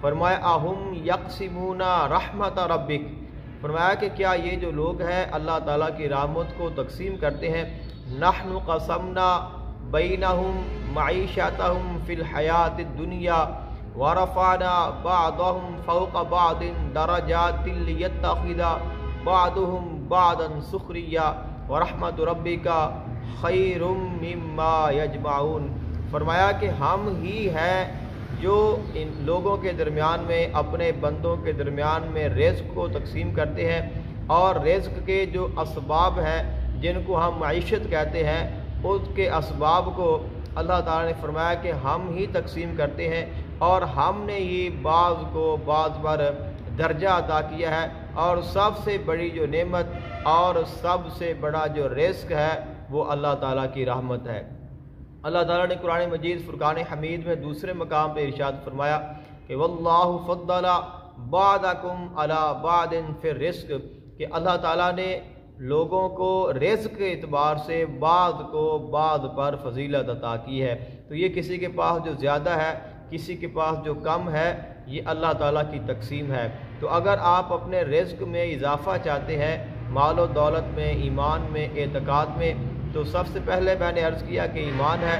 فرمایا اہم یقسمون رحمت ربک، فرمایا کہ کیا یہ جو لوگ ہیں اللہ تعالیٰ کی رحمت کو تقسیم کرتے ہیں. نحن قسمنا بینہم معیشتہم فی الحیات الدنیا ورفعنا بعضهم فوق بعض درجات لیتخذ بعضهم بعضا سخریا ورحمت ربک خیر مما یجمعون. فرمایا کہ ہم ہی ہیں جو ان لوگوں کے درمیان میں اپنے بندوں کے درمیان میں رزق کو تقسیم کرتے ہیں، اور رزق کے جو اسباب ہیں جن کو ہم معیشت کہتے ہیں اس کے اسباب کو اللہ تعالیٰ نے فرمایا کہ ہم ہی تقسیم کرتے ہیں، اور ہم نے ہی بعض کو بعض پر درجہ عطا کیا ہے. اور سب سے بڑی جو نعمت اور سب سے بڑا جو رزق ہے وہ اللہ تعالیٰ کی رحمت ہے. اللہ تعالیٰ نے قرآن مجید فرقان حمید میں دوسرے مقام پہ ارشاد فرمایا کہ واللہ فضل بعضکم علی بعض فی الرزق، کہ اللہ تعالیٰ نے لوگوں کو رزق کے اعتبار سے بعض کو بعض پر فضیلت عطا کی ہے. تو یہ کسی کے پاس جو زیادہ ہے، کسی کے پاس جو کم ہے، یہ اللہ تعالیٰ کی تقسیم ہے. تو اگر آپ اپنے رزق میں اضافہ چاہتے ہیں، مال و دولت میں، ایمان میں، اعتقاد میں، تو سب سے پہلے میں نے عرض کیا کہ ایمان ہے،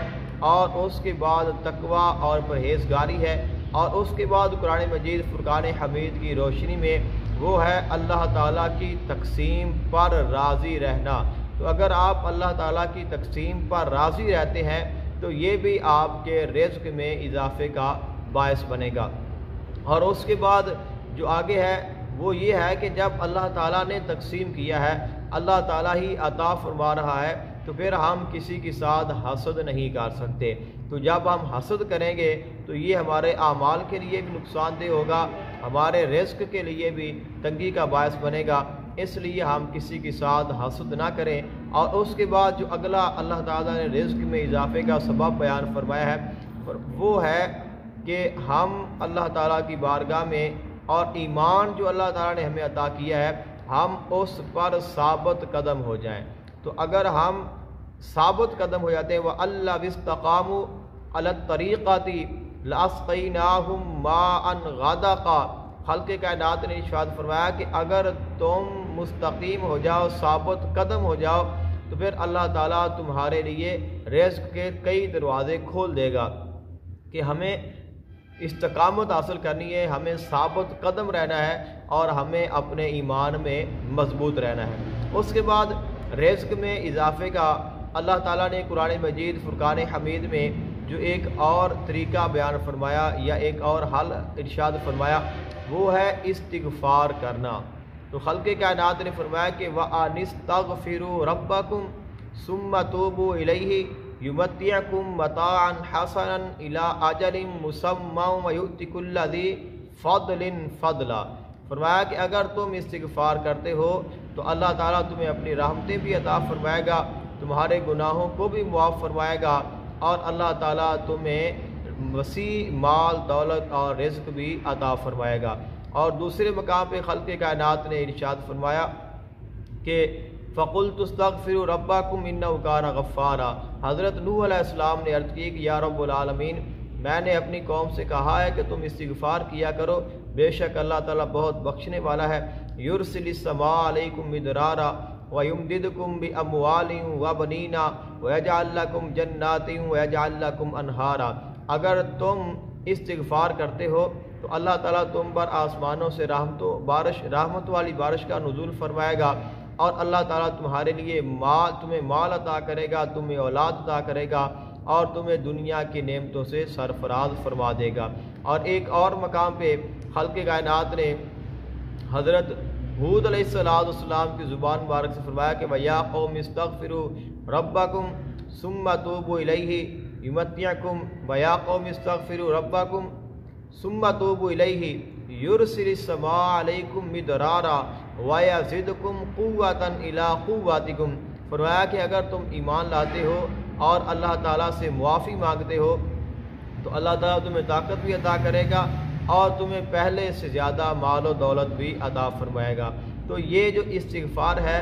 اور اس کے بعد تقوی اور پرہیزگاری ہے، اور اس کے بعد قرآن مجید فرقان حمید کی روشنی میں وہ ہے اللہ تعالیٰ کی تقسیم پر راضی رہنا. تو اگر آپ اللہ تعالیٰ کی تقسیم پر راضی رہتے ہیں تو یہ بھی آپ کے رزق میں اضافے کا باعث بنے گا. اور اس کے بعد جو آگے ہے وہ یہ ہے کہ جب اللہ تعالیٰ نے تقسیم کیا ہے، اللہ تعالیٰ ہی عطا فرما رہا ہے، تو پھر ہم کسی کے ساتھ حسد نہیں کر سکتے. تو جب ہم حسد کریں گے تو یہ ہمارے اعمال کے لیے بھی نقصان دہ ہوگا، ہمارے رزق کے لیے بھی تنگی کا باعث بنے گا. اس لیے ہم کسی کے ساتھ حسد نہ کریں. اور اس کے بعد جو اگلا اللہ تعالیٰ نے رزق میں اضافے کا سبب بیان فرمایا ہے وہ ہے کہ ہم اللہ تعالیٰ کی بارگاہ میں، اور ایمان جو اللہ تعالیٰ نے ہمیں عطا کیا ہے، ہم اس پر ثابت قدم ہو جائیں. تو اگر ہم ثابت قدم ہو جاتے ہیں وَأَلَّذِ اسْتَقَامُوا عَلَى الطَّرِيقَةِ لَأَسْقَيْنَاهُمْ مَاءً غَدَقًا، خالق کائنات نے ارشاد فرمایا کہ اگر تم مستقیم ہو جاؤ، ثابت قدم ہو جاؤ، تو پھر اللہ تعالیٰ تمہارے لیے رزق کے کئی دروازے کھول دے گا. کہ ہمیں استقامت حاصل کرنی ہے، ہمیں ثابت قدم رہنا ہے، اور ہمیں اپنے ایمان میں مضبوط رہنا ہے. اس کے بعد رزق میں اضافے کا اللہ تعالیٰ نے قرآن مجید فرقان حمید میں جو ایک اور طریقہ بیان فرمایا یا ایک اور حل ارشاد فرمایا وہ ہے استغفار کرنا. تو خلق کائنات نے فرمایا کہ وَأَنِسْتَغْفِرُوا رَبَّكُمْ ثُمَّ تُوبُوا إِلَيْهِ یمتعکم متاعا حسنا الی اجل مسمى ویؤتی کل ذی فضل فضلا. فرمایا کہ اگر تم استغفار کرتے ہو تو اللہ تعالیٰ تمہیں اپنی رحمتیں بھی عطا فرمائے گا، تمہارے گناہوں کو بھی معاف فرمائے گا، اور اللہ تعالیٰ تمہیں وسیع مال دولت اور رزق بھی عطا فرمائے گا. اور دوسرے مقام پہ خلق کائنات نے ارشاد فرمایا کہ فَقُلْتُ اسْتَغْفِرُوا رَبَّكُمْ إِنَّهُ كَانَ غَفَّارًا. حضرت نوح علیہ السلام نے عرض کی کہ یا رب العالمین، میں نے اپنی قوم سے کہا ہے کہ تم استغفار کیا کرو، بے شک اللہ تعالیٰ بہت بخشنے والا ہے. يُرْسِلِ السَّمَاءَ عَلَيْكُمْ مِدْرَارًا وَيُمْدِدْكُمْ بِأَمْوَالٍ وَبَنِينَ وَيَجْعَلْ لَكُمْ جَنَّاتٍ وَيَجْعَلْ لَكُمْ أَنْهَارًا. اگر تم استغفار کرتے ہو تو اللہ تعالیٰ تم پر آسمانوں سے رحمت والی بارش کا نزول فرمائے گا، اور اللہ تعالیٰ تمہارے لیے تمہیں مال عطا کرے گا، تمہیں اولاد عطا کرے گا، اور تمہیں دنیا کی نعمتوں سے سرفراز فرما دے گا. اور ایک اور مقام پہ خلق کائنات نے حضرت ہود علیہ السلام کی زبان مبارک سے فرمایا کہ وَيَا قَوْمِ اسْتَغْفِرُوا رَبَّكُمْ ثُمَّ تُوبُوا إِلَيْهِ يُمَتِّعْكُمْ وَيَا قَوْمِ اسْتَغْفِرُوا رَبَّكُمْ ثُمَّ تُوبُوا إِلَيْهِ يُرْسِلِ السَّمَاءَ عَلَيْكُمْ مِدْرَارًا وَيَزِدْكُمْ قُوَّةً إِلَىٰ قُوَّتِكُمْ. فرمایا کہ اگر تم ایمان لاتے ہو اور اللہ تعالیٰ سے معافی مانگتے ہو تو اللہ تعالیٰ تمہیں طاقت بھی عطا کرے گا، اور تمہیں پہلے سے زیادہ مال و دولت بھی عطا فرمائے گا. تو یہ جو استغفار ہے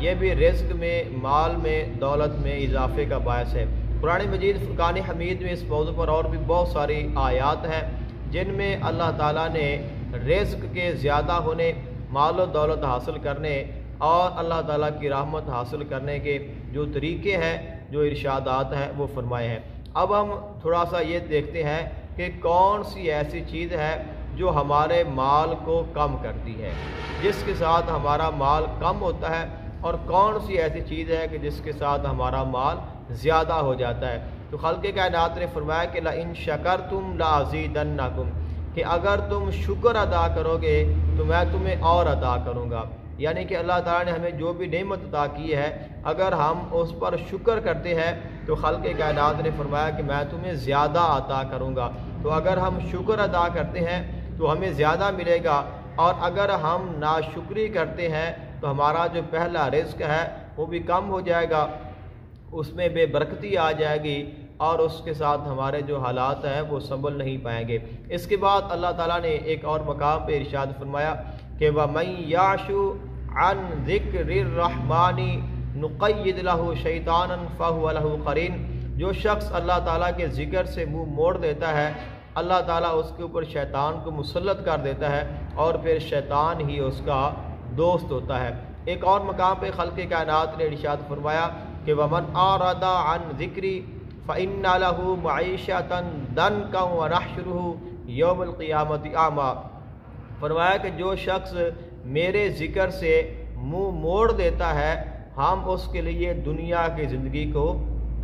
یہ بھی رزق میں، مال میں، دولت میں اضافے کا باعث ہے. قرآن مجید فرقان حمید میں اس موضوع پر اور بھی بہت ساری آیات ہیں جن میں اللہ تعالیٰ نے رزق کے زیادہ ہونے، مال و دولت حاصل کرنے اور اللہ تعالیٰ کی رحمت حاصل کرنے کے جو طریقے ہیں، جو ارشادات ہیں وہ فرمائے ہیں۔ اب ہم تھوڑا سا یہ دیکھتے ہیں کہ کون سی ایسی چیز ہے جو ہمارے مال کو کم کرتی ہے، جس کے ساتھ ہمارا مال کم ہوتا ہے، اور کون سی ایسی چیز ہے کہ جس کے ساتھ ہمارا مال زیادہ ہو جاتا ہے۔ تو خالق کائنات نے فرمایا کہ لَإِن شَكَرْتُمْ لَأَزِيدَنَّكُمْ، کہ اگر تم شکر ادا کرو گے تو میں تمہیں اور عطا کروں گا۔ یعنی کہ اللہ تعالیٰ نے ہمیں جو بھی نعمت عطا کی ہے، اگر ہم اس پر شکر کرتے ہیں تو خالق کائنات نے فرمایا کہ میں تمہیں زیادہ عطا کروں گا۔ تو اگر ہم شکر ادا کرتے ہیں تو ہمیں زیادہ ملے گا، اور اگر ہم ناشکری کرتے ہیں تو ہمارا جو پہلا رزق ہے وہ بھی کم ہو جائے گا، اس میں بے برکتی آ جائے گی، اور اس کے ساتھ ہمارے جو حالات ہیں وہ سنبھل نہیں پائیں گے۔ اس کے بعد اللہ تعالیٰ نے ایک اور مقام پہ ارشاد فرمایا کہ وَمَن يَعْشُ عَن ذِكْرِ الرَّحْمَنِ نُقَيِّضْ لَهُ شَيْطَانًا فَهُوَ لَهُ قَرِينٌ، جو شخص اللہ تعالیٰ کے ذکر سے منہ موڑ دیتا ہے، اللہ تعالیٰ اس کے اوپر شیطان کو مسلط کر دیتا ہے، اور پھر شیطان ہی اس کا دوست ہوتا ہے۔ ایک اور مقام پہ خالق کائنات نے ارشاد فرمایا کہ وَمَنْ أَعْرَضَ عَن ذِكْرِي فَإِنَّ لَهُ مَعِيشَةً ضَنكًا وَنَحْشُرُهُ يَوْمَ الْقِيَامَةِ أَعْمَىٰ، فرمایا کہ جو شخص میرے ذکر سے منہ موڑ دیتا ہے، ہم اس کے لیے دنیا کی زندگی کو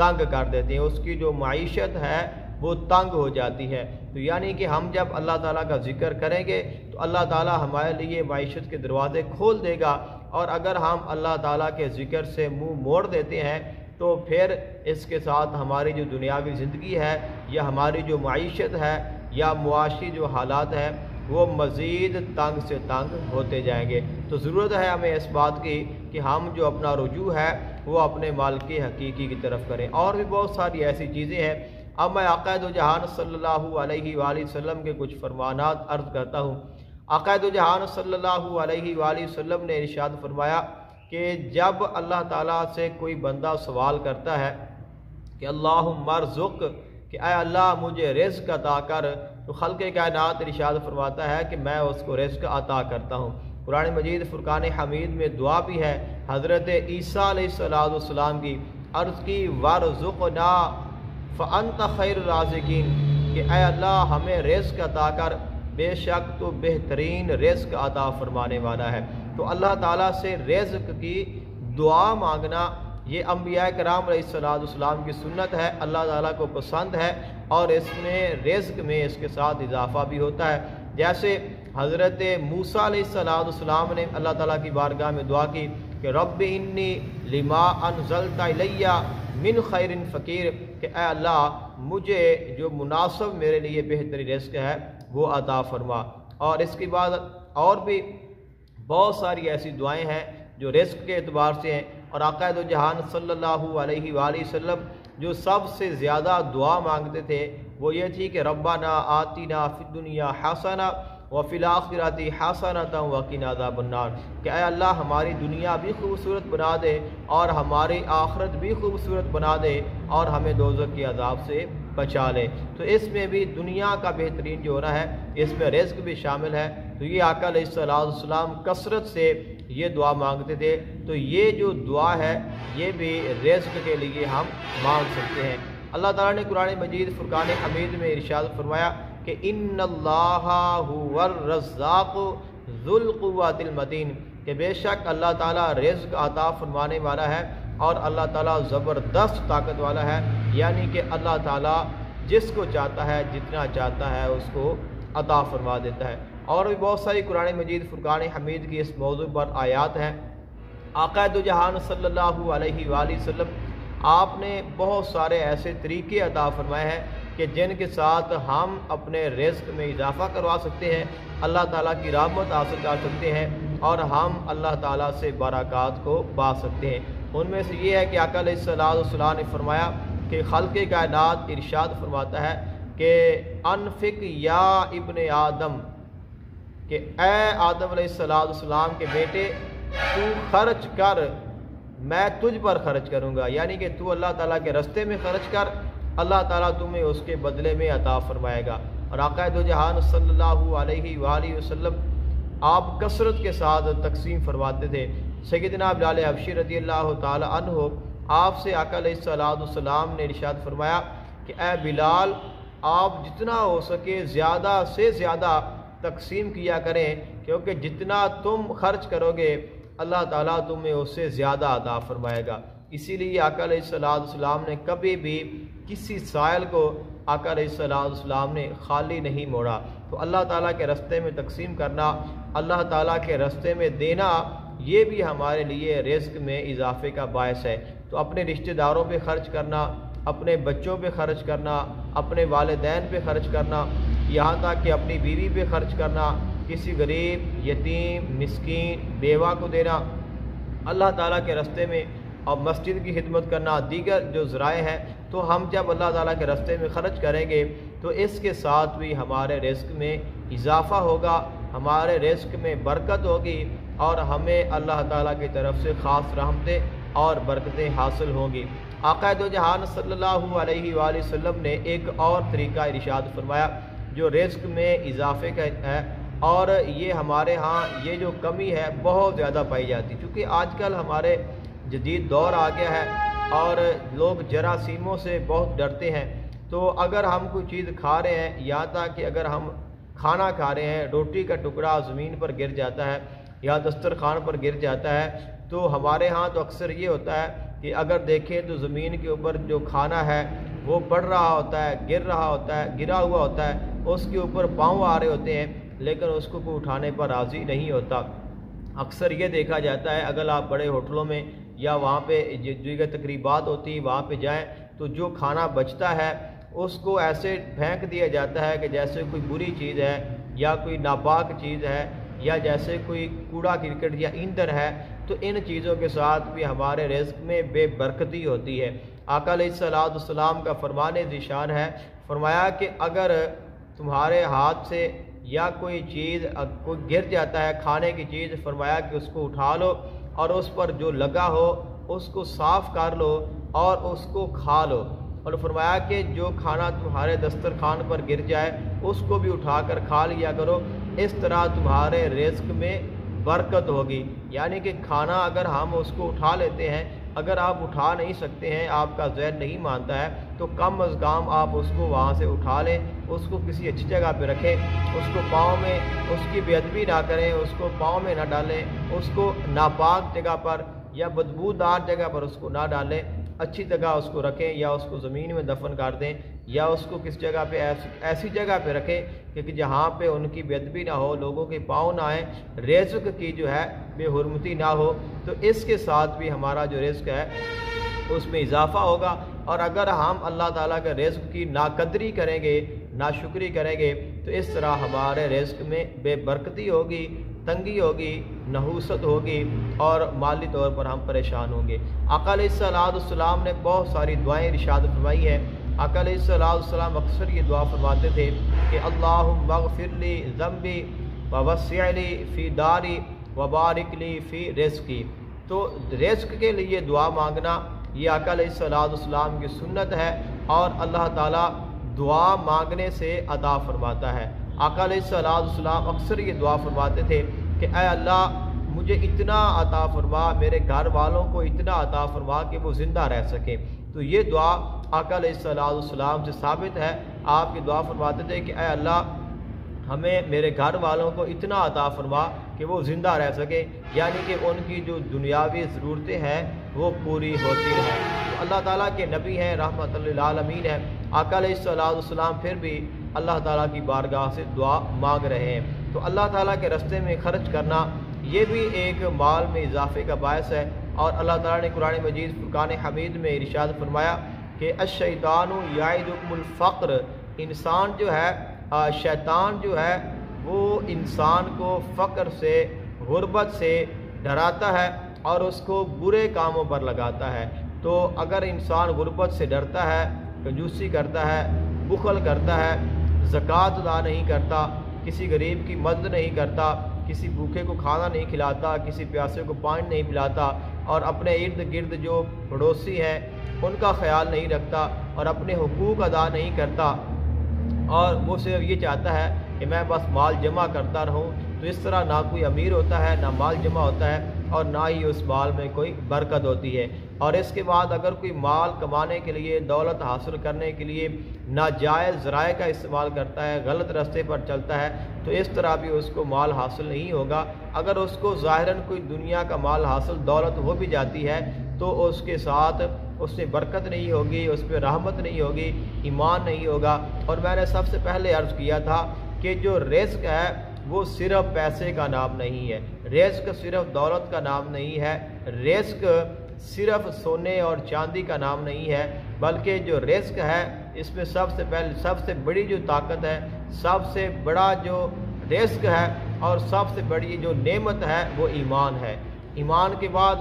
تنگ کر دیتے ہیں، اس کی جو معیشت ہے وہ تنگ ہو جاتی ہے۔ تو یعنی کہ ہم جب اللہ تعالیٰ کا ذکر کریں گے تو اللہ تعالیٰ ہمارے لیے معیشت کے دروازے کھول دے گا، اور اگر ہم اللہ تعالیٰ کے ذکر سے منہ موڑ دیتے ہیں تو پھر اس کے ساتھ ہماری جو دنیاوی زندگی ہے، یا ہماری جو معیشت ہے، یا معاشی جو حالات ہیں، وہ مزید تنگ سے تنگ ہوتے جائیں گے۔ تو ضرورت ہے ہمیں اس بات کی کہ ہم جو اپنا رجوع ہے وہ اپنے مالک حقیقی کی طرف کریں۔ اور بھی بہت ساری ایسی چیزیں ہیں۔ اب میں آقا دو جہان صلی اللہ علیہ وآلہ وسلم کے کچھ فرمانات عرض کرتا ہوں۔ آقا دو جہان صلی اللہ علیہ وآلہ وسلم نے ارشاد فرمایا کہ جب اللہ تعالیٰ سے کوئی بندہ سوال کرتا ہے کہ اللہم ارزق، کہ اے اللہ مجھے رزق عطا کر، تو خالق کائنات ارشاد فرماتا ہے کہ میں اس کو رزق عطا کرتا ہوں۔ قرآن مجید فرقان حمید میں دعا بھی ہے حضرت عیسیٰ علیہ السلام کی، عرض کی وارزقنا فانت خیر الرازقین، کہ اے اللہ ہمیں رزق عطا کر، بے شک تو بہترین رزق عطا فرمانے والا ہے۔ تو اللہ تعالیٰ سے رزق کی دعا مانگنا یہ انبیاء کرام علیہ السلام کی سنت ہے، اللہ تعالیٰ کو پسند ہے، اور اس میں رزق میں اس کے ساتھ اضافہ بھی ہوتا ہے۔ جیسے حضرت موسیٰ علیہ السلام نے اللہ تعالیٰ کی بارگاہ میں دعا کی کہ رب انی لما انزلت الی من خیر فقیر، کہ اے اللہ مجھے جو مناسب میرے لیے بہترین رزق ہے وہ عطا فرما۔ اور اس کے بعد اور بھی بہت ساری ایسی دعائیں ہیں جو رزق کے اعتبار سے ہیں، اور آقا دو جہان صلی اللہ علیہ وآلہ وسلم جو سب سے زیادہ دعا مانگتے تھے وہ یہ تھی کہ ربنا آتنا فی الدنیا حسنہ وفی الآخرۃ حسنۃ وقنا عذاب النار، کہ اے اللہ ہماری دنیا بھی خوبصورت بنا دے اور ہماری آخرت بھی خوبصورت بنا دے، اور ہمیں دوزخ کے عذاب سے بچا لے۔ تو اس میں بھی دنیا کا بہترین جو ہو رہا ہے اس میں رزق بھی شامل ہے۔ تو یہ آقا علیہ السلام کثرت سے یہ دعا مانگتے تھے، تو یہ جو دعا ہے یہ بھی رزق کے لیے ہم مانگ سکتے ہیں۔ اللہ تعالیٰ نے قرآن مجید فرقان حمید میں ارشاد فرمایا کہ ان اللہ هو الرزاق ذو القوۃ المتین، کہ بے شک اللہ تعالیٰ رزق عطا فرمانے والا ہے اور اللہ تعالیٰ زبردست طاقت والا ہے، یعنی کہ اللہ تعالیٰ جس کو چاہتا ہے جتنا چاہتا ہے اس کو عطا فرما دیتا ہے۔ اور بھی بہت ساری قرآن مجید فرقان حمید کی اس موضوع پر آیات ہیں۔ آقا دو جہان صلی اللہ علیہ وآلہ وسلم آپ نے بہت سارے ایسے طریقے عطا فرمائے ہیں کہ جن کے ساتھ ہم اپنے رزق میں اضافہ کروا سکتے ہیں، اللہ تعالیٰ کی رحمت حاصل کر سکتے ہیں، اور ہم اللہ تعالیٰ سے برکات کو پا سکتے ہیں۔ ان میں سے یہ ہے کہ آقا علیہ السلام نے فرمایا کہ خالق کائنات ارشاد فرماتا ہے کہ انفق یا ابن آدم، کہ اے آدم علیہ السلام کے بیٹے تو خرچ کر، میں تجھ پر خرچ کروں گا، یعنی کہ تو اللہ تعالیٰ کے رستے میں خرچ کر، اللہ تعالیٰ تمہیں اس کے بدلے میں عطا فرمائے گا۔ اور آقا دو جہان صلی اللہ علیہ وآلہ وسلم آپ کثرت کے ساتھ تقسیم فرماتے تھے۔ سیدنا بلال حبشی رضی اللہ تعالی عنہ آپ سے آقا علیہ السلام نے ارشاد فرمایا کہ اے بلال، آپ جتنا ہو سکے زیادہ سے زیادہ تقسیم کیا کریں، کیونکہ جتنا تم خرچ کرو گے اللہ تعالیٰ تمہیں اس سے زیادہ عطا فرمائے گا۔ اسی لیے آقا علیہ السلام نے کبھی بھی کسی سائل کو آقا علیہ السلام نے خالی نہیں موڑا۔ تو اللہ تعالیٰ کے راستے میں تقسیم کرنا، اللہ تعالیٰ کے راستے میں دینا، یہ بھی ہمارے لیے رزق میں اضافے کا باعث ہے۔ تو اپنے رشتہ داروں پہ خرچ کرنا، اپنے بچوں پہ خرچ کرنا، اپنے والدین پہ خرچ کرنا، یہاں تک کہ اپنی بیوی پہ خرچ کرنا، کسی غریب، یتیم، مسکین، بیوہ کو دینا اللہ تعالیٰ کے راستے میں، اور مسجد کی خدمت کرنا، دیگر جو ذرائع ہیں، تو ہم جب اللہ تعالیٰ کے راستے میں خرچ کریں گے تو اس کے ساتھ بھی ہمارے رزق میں اضافہ ہوگا، ہمارے رزق میں برکت ہوگی، اور ہمیں اللہ تعالیٰ کی طرف سے خاص رحمتیں اور برکتیں حاصل ہوں گی۔ آقا دو جہان صلی اللہ علیہ وآلہ وسلم نے ایک اور طریقہ ارشاد فرمایا جو رزق میں اضافے کا ہے، اور یہ ہمارے ہاں یہ جو کمی ہے بہت زیادہ پائی جاتی، کیونکہ آج کل ہمارے جدید دور آ گیا ہے اور لوگ جراثیموں سے بہت ڈرتے ہیں۔ تو اگر ہم کوئی چیز کھا رہے ہیں، یہاں تک کہ اگر ہم کھانا کھا رہے ہیں، روٹی کا ٹکڑا زمین پر گر جاتا ہے یا دسترخوان پر گر جاتا ہے، تو ہمارے ہاں تو اکثر یہ ہوتا ہے کہ اگر دیکھیں تو زمین کے اوپر جو کھانا ہے وہ پڑ رہا ہوتا ہے، گر رہا ہوتا ہے، گرا ہوا ہوتا ہے، اس کے اوپر پاؤں آ رہے ہوتے ہیں، لیکن اس کو کوئی اٹھانے پر راضی نہیں ہوتا۔ اکثر یہ دیکھا جاتا ہے اگر آپ بڑے ہوٹلوں میں یا وہاں پہ دیگر تقریبات ہوتی ہیں وہاں پہ جائیں تو جو کھانا بچتا ہے اس کو ایسے پھینک دیا جاتا ہے کہ جیسے کوئی بری چیز ہے یا کوئی ناپاک چیز ہے یا جیسے کوئی کوڑا کرکٹ یا ایندھن ہے۔ تو ان چیزوں کے ساتھ بھی ہمارے رزق میں بے برکتی ہوتی ہے۔ آقا علیہ السلام کا فرمان ذیشان ہے، فرمایا کہ اگر تمہارے ہاتھ سے یا کوئی چیز کوئی گر جاتا ہے کھانے کی چیز، فرمایا کہ اس کو اٹھا لو اور اس پر جو لگا ہو اس کو صاف کر لو اور اس کو کھا لو، اور فرمایا کہ جو کھانا تمہارے دسترخوان پر گر جائے اس کو بھی اٹھا کر کھا لیا کرو، اس طرح تمہارے رزق میں برکت ہوگی۔ یعنی کہ کھانا اگر ہم اس کو اٹھا لیتے ہیں، اگر آپ اٹھا نہیں سکتے ہیں، آپ کا ذہن نہیں مانتا ہے، تو کم از کم آپ اس کو وہاں سے اٹھا لیں، اس کو کسی اچھی جگہ پہ رکھیں، اس کو پاؤں میں اس کی بے ادبی نہ کریں، اس کو پاؤں میں نہ ڈالیں، اس کو ناپاک جگہ پر یا بدبودار جگہ پر اس کو نہ ڈالیں، اچھی جگہ اس کو رکھیں، یا اس کو زمین میں دفن کر دیں، یا اس کو کس جگہ پہ ایسی جگہ پہ رکھیں کہ جہاں پہ ان کی بے ادبی نہ ہو، لوگوں کے پاؤں نہ آئیں، رزق کی جو ہے بے حرمتی نہ ہو۔ تو اس کے ساتھ بھی ہمارا جو رزق ہے اس میں اضافہ ہوگا، اور اگر ہم اللہ تعالیٰ کے رزق کی ناقدری کریں گے، ناشکری کریں گے، تو اس طرح ہمارے رزق میں بے برکتی ہوگی، تنگی ہوگی، نحوست ہوگی، اور مالی طور پر ہم پریشان ہوں گے۔ آقا علیہ السلام نے بہت ساری دعائیں ارشاد فرمائی ہیں۔ آقا علیہ السلام اکثر یہ دعا فرماتے تھے کہ اللہم اغفر لی ذنبی ووسع لی فی داری وبارک لی فی رزقی۔ تو رزق کے لیے دعا مانگنا یہ آقا علیہ السلام کی سنت ہے، اور اللہ تعالیٰ دعا مانگنے سے عطا فرماتا ہے۔ آقا علیہ السلام اکثر یہ دعا فرماتے تھے کہ اے اللہ مجھے اتنا عطا فرما، میرے گھر والوں کو اتنا عطا فرما کہ وہ زندہ رہ سکیں۔ تو یہ دعا آقا علیہ السلام سے ثابت ہے۔ آپ کی دعا فرماتے تھے کہ اے اللہ ہمیں میرے گھر والوں کو اتنا عطا فرما کہ وہ زندہ رہ سکیں، یعنی کہ ان کی جو دنیاوی ضرورتیں ہیں وہ پوری ہوتی رہیں۔ تو اللہ تعالیٰ کے نبی ہیں، رحمت للعالمین ہیں، آقا علیہ السلام پھر بھی اللہ تعالیٰ کی بارگاہ سے دعا مانگ رہے ہیں۔ تو اللہ تعالیٰ کے راستے میں خرچ کرنا یہ بھی ایک مال میں اضافے کا باعث ہے، اور اللہ تعالیٰ نے قرآن مجید فرقان حمید میں ارشاد فرمایا کہ الشیطان یعدکم الفقر، انسان جو ہے شیطان جو ہے وہ انسان کو فقر سے، غربت سے ڈراتا ہے اور اس کو برے کاموں پر لگاتا ہے۔ تو اگر انسان غربت سے ڈرتا ہے، کنجوسی کرتا ہے، بخل کرتا ہے، زکوٰۃ ادا نہیں کرتا، کسی غریب کی مدد نہیں کرتا، کسی بھوکے کو کھانا نہیں کھلاتا، کسی پیاسے کو پانی نہیں پلاتا، اور اپنے ارد گرد جو پڑوسی ہیں ان کا خیال نہیں رکھتا اور اپنے حقوق ادا نہیں کرتا، اور وہ صرف یہ چاہتا ہے کہ میں بس مال جمع کرتا رہوں، تو اس طرح نہ کوئی امیر ہوتا ہے، نہ مال جمع ہوتا ہے، اور نہ ہی اس مال میں کوئی برکت ہوتی ہے۔ اور اس کے بعد اگر کوئی مال کمانے کے لیے، دولت حاصل کرنے کے لیے ناجائز ذرائع کا استعمال کرتا ہے، غلط راستے پر چلتا ہے، تو اس طرح بھی اس کو مال حاصل نہیں ہوگا۔ اگر اس کو ظاہراً کوئی دنیا کا مال حاصل، دولت ہو بھی جاتی ہے، تو اس کے ساتھ اس سے برکت نہیں ہوگی، اس پہ رحمت نہیں ہوگی، ایمان نہیں ہوگا۔ اور میں نے سب سے پہلے عرض کیا تھا کہ جو رزق ہے وہ صرف پیسے کا نام نہیں ہے، رزق صرف دولت کا نام نہیں ہے، رزق صرف سونے اور چاندی کا نام نہیں ہے، بلکہ جو رزق ہے اس میں سب سے بڑی جو طاقت ہے، سب سے بڑا جو رزق ہے اور سب سے بڑی جو نعمت ہے وہ ایمان ہے۔ ایمان کے بعد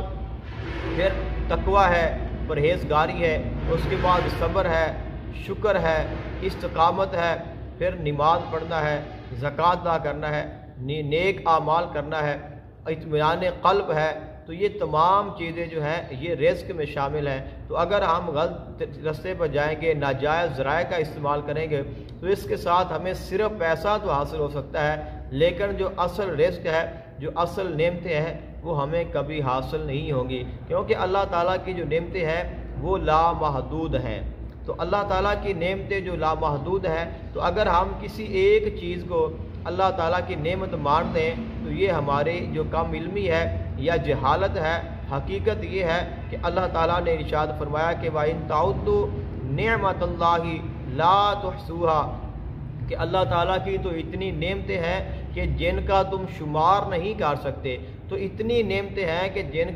پھر تقوی ہے، پرہیزگاری ہے، اس کے بعد صبر ہے، شکر ہے، استقامت ہے، پھر نماز پڑھنا ہے، زکوٰۃ ادا کرنا ہے، نیک اعمال کرنا ہے، اطمینان قلب ہے۔ تو یہ تمام چیزیں جو ہیں یہ رزق میں شامل ہیں۔ تو اگر ہم غلط راستے پر جائیں گے، ناجائز ذرائع کا استعمال کریں گے، تو اس کے ساتھ ہمیں صرف پیسہ تو حاصل ہو سکتا ہے، لیکن جو اصل رزق ہے، جو اصل نعمتیں ہیں، وہ ہمیں کبھی حاصل نہیں ہوں گی، کیونکہ اللہ تعالیٰ کی جو نعمتیں ہیں وہ لامحدود ہیں۔ تو اللہ تعالیٰ کی نعمتیں جو لامحدود ہیں، تو اگر ہم کسی ایک چیز کو اللہ تعالیٰ کی نعمت مان دیں تو یہ ہماری جو کم علمی ہے یا جہالت ہے۔ حقیقت یہ ہے کہ اللہ تعالیٰ نے ارشاد فرمایا کہ وَإِن تَعُدُّوا نِعْمَتَ اللَّهِ لَا تُحْصُوهَا، کہ اللہ تعالیٰ کی تو اتنی نعمتیں ہیں کہ جن کا تم شمار نہیں کر سکتے۔ تو اتنی نعمتیں ہیں کہ جن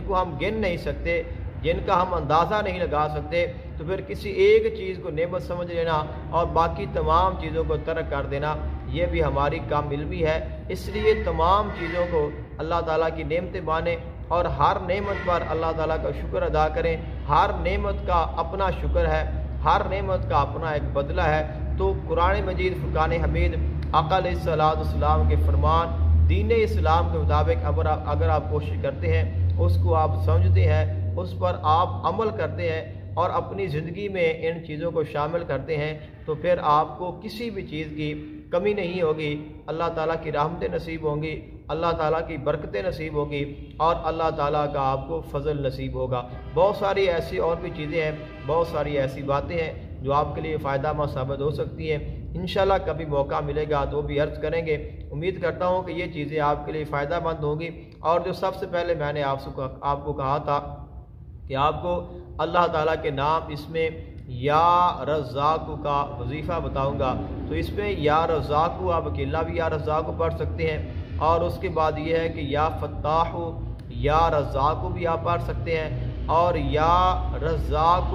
کو ہم گن نہیں سکتے، جن کا ہم اندازہ نہیں لگا سکتے۔ تو پھر کسی ایک چیز کو نعمت سمجھ لینا اور باقی تمام چیزوں کو ترک کر دینا، یہ بھی ہماری کم علمی ہے۔ اس لیے تمام چیزوں کو اللہ تعالیٰ کی نعمتیں مانیں اور ہر نعمت پر اللہ تعالیٰ کا شکر ادا کریں۔ ہر نعمت کا اپنا شکر ہے، ہر نعمت کا اپنا ایک بدلہ ہے۔ تو قرآن مجید فرقان حمید آقا علیہ الصلوۃ والسلام کے فرمان، دین اسلام کے مطابق اگر آپ کوشش کرتے ہیں، اس کو آپ سمجھتے ہیں، اس پر آپ عمل کرتے ہیں اور اپنی زندگی میں ان چیزوں کو شامل کرتے ہیں، تو پھر آپ کو کسی بھی چیز کی کمی نہیں ہوگی۔ اللہ تعالیٰ کی رحمتیں نصیب ہوں گی، اللہ تعالیٰ کی برکتیں نصیب ہوگی، اور اللہ تعالیٰ کا آپ کو فضل نصیب ہوگا۔ بہت ساری ایسی اور بھی چیزیں ہیں، بہت ساری ایسی باتیں ہیں جو آپ کے لیے فائدہ مند ثابت ہو سکتی ہیں۔ انشاءاللہ کبھی موقع ملے گا تو وہ بھی عرض کریں گے۔ امید کرتا ہوں کہ یہ چیزیں آپ کے لیے فائدہ مند ہوں گی۔ اور جو سب سے پہلے میں نے آپ کو کہا تھا کہ آپ کو اللہ تعالیٰ کے نام، اس میں یا رزاق کا وظیفہ بتاؤں گا، تو اس میں یا رزاق آپ اکیلا بھی یا رزاق پڑھ سکتے ہیں، اور اس کے بعد یہ ہے کہ یا فتاح یا رزاق بھی آپ پڑھ سکتے ہیں، اور یا رزاق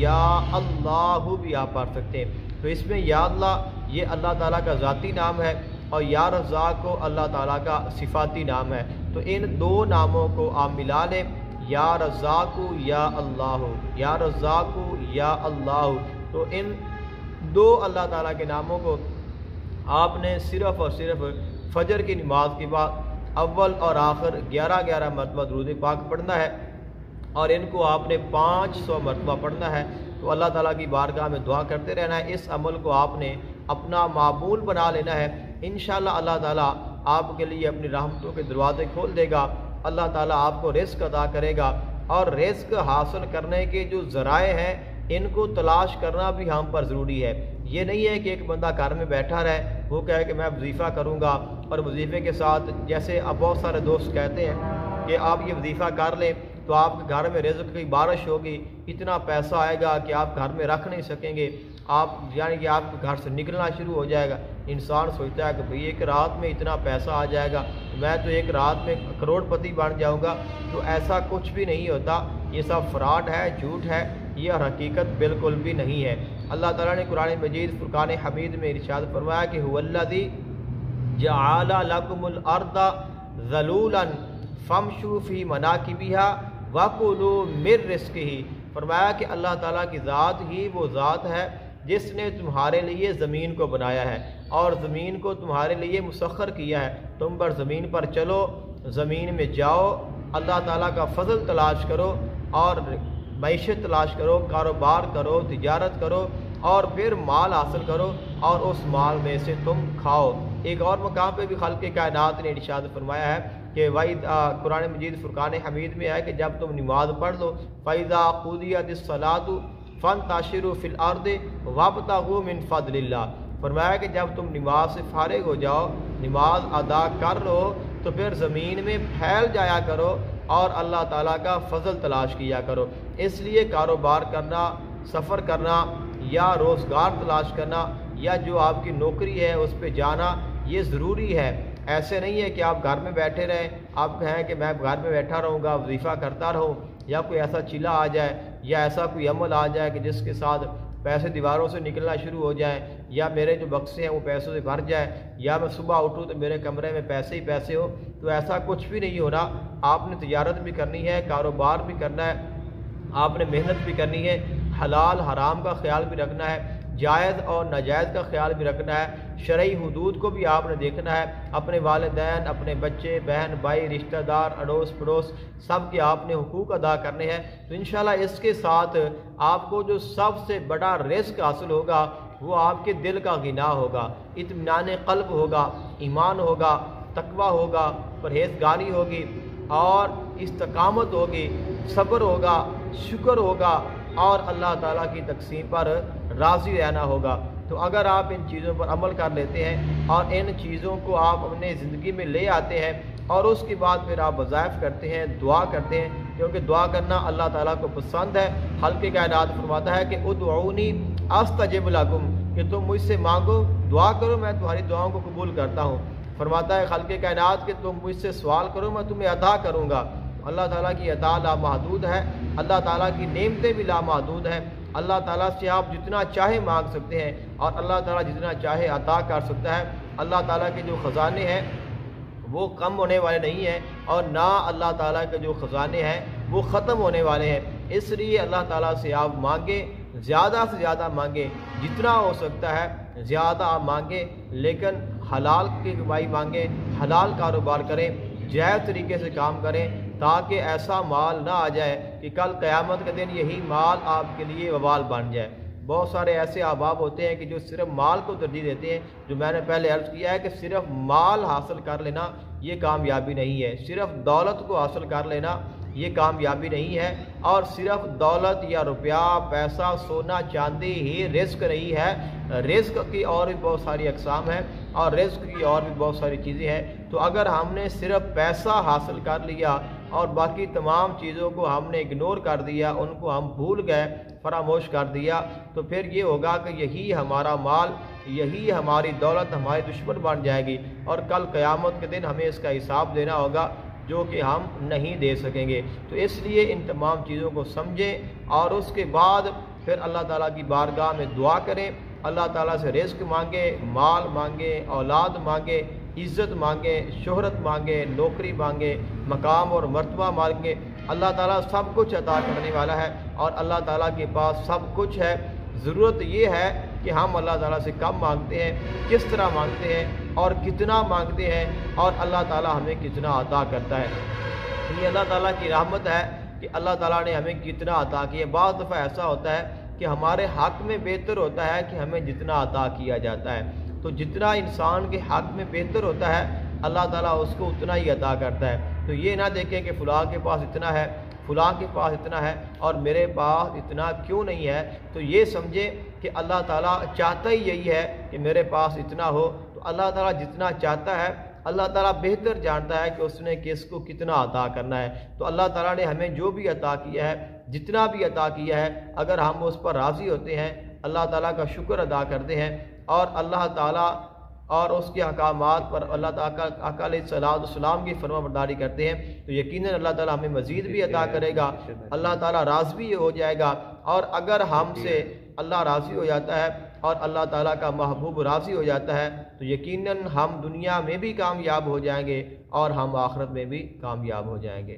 یا اللہ بھی آپ پڑھ سکتے ہیں۔ تو اس میں یا اللہ یہ اللہ تعالیٰ کا ذاتی نام ہے، اور یا رزاق اللہ تعالیٰ کا صفاتی نام ہے۔ تو ان دو ناموں کو آپ ملا لیں، یا رزاق یا اللہ، یا رزاق یا اللہ۔ تو ان دو اللہ تعالیٰ کے ناموں کو آپ نے صرف اور صرف فجر کی نماز کے بعد اول اور آخر 11 مرتبہ درود پاک پڑھنا ہے، اور ان کو آپ نے 500 مرتبہ پڑھنا ہے۔ تو اللہ تعالیٰ کی بارگاہ میں دعا کرتے رہنا ہے۔ اس عمل کو آپ نے اپنا معمول بنا لینا ہے۔ انشاءاللہ اللہ تعالیٰ آپ کے لیے اپنی رحمتوں کے دروازے کھول دے گا۔ اللہ تعالیٰ آپ کو رزق عطا کرے گا، اور رزق حاصل کرنے کے جو ذرائع ہیں ان کو تلاش کرنا بھی ہم پر ضروری ہے۔ یہ نہیں ہے کہ ایک بندہ گھر میں بیٹھا رہے، وہ کہے کہ میں وظیفہ کروں گا، اور وظیفے کے ساتھ جیسے اب بہت سارے دوست کہتے ہیں کہ آپ یہ وظیفہ کر لیں تو آپ کے گھر میں رزق کی بارش ہوگی، اتنا پیسہ آئے گا کہ آپ گھر میں رکھ نہیں سکیں گے، آپ یعنی کہ آپ کے گھر سے نکلنا شروع ہو جائے گا۔ انسان سوچتا ہے کہ بھئی ایک رات میں اتنا پیسہ آ جائے گا، میں تو ایک رات میں کروڑ پتی بن جاؤں گا۔ تو ایسا کچھ بھی نہیں ہوتا، یہ سب فراڈ ہے، جھوٹ ہے، یہ حقیقت بالکل بھی نہیں ہے۔ اللہ تعالیٰ نے قرآن مجید فرقان حمید میں ارشاد فرمایا کہ هو الذی جعل لکم الارض ذلولا فامشوا فی مناکبها وَكُلُوا مِن رِزْقِهِ، فرمایا کہ اللہ تعالیٰ کی ذات ہی وہ ذات ہے جس نے تمہارے لیے زمین کو بنایا ہے اور زمین کو تمہارے لیے مسخر کیا ہے۔ تم پر زمین پر چلو، زمین میں جاؤ، اللہ تعالیٰ کا فضل تلاش کرو اور معیشت تلاش کرو، کاروبار کرو، تجارت کرو، اور پھر مال حاصل کرو اور اس مال میں سے تم کھاؤ۔ ایک اور مقام پہ بھی خالق کائنات نے ارشاد فرمایا ہے کہ قرآن مجید فرقان حمید میں ہے کہ جب تم نماز پڑھ لو فَإِذَا قُضِيَتِ الصَّلَاةُ فَانتَشِرُوا فِي الْأَرْضِ وَابْتَغُوا مِن فَضْلِ اللَّهِ۔ فرمایا کہ جب تم نماز سے فارغ ہو جاؤ، نماز ادا کر لو، تو پھر زمین میں پھیل جایا کرو اور اللہ تعالیٰ کا فضل تلاش کیا کرو۔ اس لیے کاروبار کرنا، سفر کرنا یا روزگار تلاش کرنا یا جو آپ کی نوکری ہے اس پہ جانا یہ ضروری ہے۔ ایسے نہیں ہے کہ آپ گھر میں بیٹھے رہیں، آپ کہیں کہ میں گھر میں بیٹھا رہوں گا، وظیفہ کرتا رہوں، یا کوئی ایسا چیلا آ جائے یا ایسا کوئی عمل آ جائے کہ جس کے ساتھ پیسے دیواروں سے نکلنا شروع ہو جائیں، یا میرے جو بکسے ہیں وہ پیسوں سے بھر جائے، یا میں صبح اٹھوں تو میرے کمرے میں پیسے ہی پیسے ہو۔ تو ایسا کچھ بھی نہیں ہونا۔ آپ نے تجارت بھی کرنی ہے، کاروبار بھی کرنا ہے، آپ نے محنت بھی کرنی ہے، حلال حرام کا خیال بھی رکھنا ہے، جائز اور ناجائز کا خیال بھی رکھنا ہے، شرعی حدود کو بھی آپ نے دیکھنا ہے، اپنے والدین، اپنے بچے، بہن بھائی، رشتہ دار، اڑوس پڑوس سب کے آپ نے حقوق ادا کرنے ہیں۔ تو انشاءاللہ اس کے ساتھ آپ کو جو سب سے بڑا رزق حاصل ہوگا وہ آپ کے دل کا غنا ہوگا، اطمینان قلب ہوگا، ایمان ہوگا، تقویٰ ہوگا، پرہیزگاری ہوگی اور استقامت ہوگی، صبر ہوگا، شکر ہوگا اور اللہ تعالیٰ کی تقسیم پر راضی رہنا ہوگا۔ تو اگر آپ ان چیزوں پر عمل کر لیتے ہیں اور ان چیزوں کو آپ اپنے زندگی میں لے آتے ہیں اور اس کے بعد پھر آپ وظائف کرتے ہیں، دعا کرتے ہیں، کیونکہ دعا کرنا اللہ تعالیٰ کو پسند ہے۔ خالق کائنات فرماتا ہے کہ ادعونی استجب لکم، کہ تم مجھ سے مانگو، دعا کرو، میں تمہاری دعاؤں کو قبول کرتا ہوں۔ فرماتا ہے خالق کائنات کہ تم مجھ سے سوال کرو، میں تمہیں عطا کروں گا۔ اللہ تعالیٰ کی عطا لامحدود ہے، اللہ تعالیٰ کی نعمتیں بھی لامحدود ہیں۔ اللہ تعالیٰ سے آپ جتنا چاہے مانگ سکتے ہیں اور اللہ تعالیٰ جتنا چاہے عطا کر سکتا ہے۔ اللہ تعالیٰ کے جو خزانے ہیں وہ کم ہونے والے نہیں ہیں، اور نہ اللہ تعالیٰ کے جو خزانے ہیں وہ ختم ہونے والے ہیں۔ اس لیے اللہ تعالیٰ سے آپ مانگیں، زیادہ سے زیادہ مانگیں، جتنا ہو سکتا ہے زیادہ آپ مانگیں، لیکن حلال کی کمائی مانگیں، حلال کاروبار کریں، جائز طریقے سے کام کریں، تاکہ ایسا مال نہ آ جائے کہ کل قیامت کے دن یہی مال آپ کے لیے وبال بن جائے۔ بہت سارے ایسے احباب ہوتے ہیں کہ جو صرف مال کو ترجیح دیتے ہیں، جو میں نے پہلے عرض کیا ہے کہ صرف مال حاصل کر لینا یہ کامیابی نہیں ہے، صرف دولت کو حاصل کر لینا یہ کامیابی نہیں ہے، اور صرف دولت یا روپیہ، پیسہ، سونا چاندی ہی رزق نہیں ہے۔ رزق کی اور بھی بہت ساری اقسام ہیں اور رزق کی اور بھی بہت ساری چیزیں ہیں۔ تو اگر ہم نے صرف پیسہ حاصل کر لیا اور باقی تمام چیزوں کو ہم نے اگنور کر دیا، ان کو ہم بھول گئے، فراموش کر دیا، تو پھر یہ ہوگا کہ یہی ہمارا مال، یہی ہماری دولت ہماری دشمن بن جائے گی، اور کل قیامت کے دن ہمیں اس کا حساب دینا ہوگا جو کہ ہم نہیں دے سکیں گے۔ تو اس لیے ان تمام چیزوں کو سمجھیں اور اس کے بعد پھر اللہ تعالیٰ کی بارگاہ میں دعا کریں، اللہ تعالیٰ سے رزق مانگیں، مال مانگیں، اولاد مانگیں، عزت مانگیں، شہرت مانگیں، نوکری مانگیں، مقام اور مرتبہ مانگیں۔ اللہ تعالیٰ سب کچھ عطا کرنے والا ہے اور اللہ تعالیٰ کے پاس سب کچھ ہے۔ ضرورت یہ ہے کہ ہم اللہ تعالیٰ سے کب مانگتے ہیں، کس طرح مانگتے ہیں اور کتنا مانگتے ہیں، اور اللہ تعالیٰ ہمیں کتنا عطا کرتا ہے۔ یہ اللہ تعالیٰ کی رحمت ہے کہ اللہ تعالیٰ نے ہمیں کتنا عطا کیا۔ بعض دفعہ ایسا ہوتا ہے کہ ہمارے حق میں بہتر ہوتا ہے کہ ہمیں جتنا عطا کیا جاتا ہے، تو جتنا انسان کے حق میں بہتر ہوتا ہے اللہ تعالیٰ اس کو اتنا ہی عطا کرتا ہے۔ تو یہ نہ دیکھیں کہ فلاں کے پاس اتنا ہے، فلاں کے پاس اتنا ہے اور میرے پاس اتنا کیوں نہیں ہے۔ تو یہ سمجھیں کہ اللہ تعالیٰ چاہتا ہی یہی ہے کہ میرے پاس اتنا ہو۔ تو اللہ تعالیٰ جتنا چاہتا ہے اللہ تعالیٰ بہتر جانتا ہے کہ اس نے کس کو کتنا عطا کرنا ہے۔ تو اللہ تعالیٰ نے ہمیں جو بھی عطا کیا ہے، جتنا بھی عطا کیا ہے، اگر ہم اس پر راضی ہوتے ہیں، اللہ تعالیٰ کا شکر ادا کرتے ہیں اور اللہ تعالیٰ اور اس کے احکامات پر اللہ تعالیٰ آقا علیہ السلام کی فرما برداری کرتے ہیں، تو یقیناً اللہ تعالیٰ ہمیں مزید بھی عطا کرے گا، اللہ تعالیٰ راضی بھی ہو جائے گا۔ اور اگر ہم سے اللہ راضی ہو جاتا ہے اور اللہ تعالیٰ کا محبوب راضی ہو جاتا ہے تو یقیناً ہم دنیا میں بھی کامیاب ہو جائیں گے اور ہم آخرت میں بھی کامیاب ہو جائیں گے۔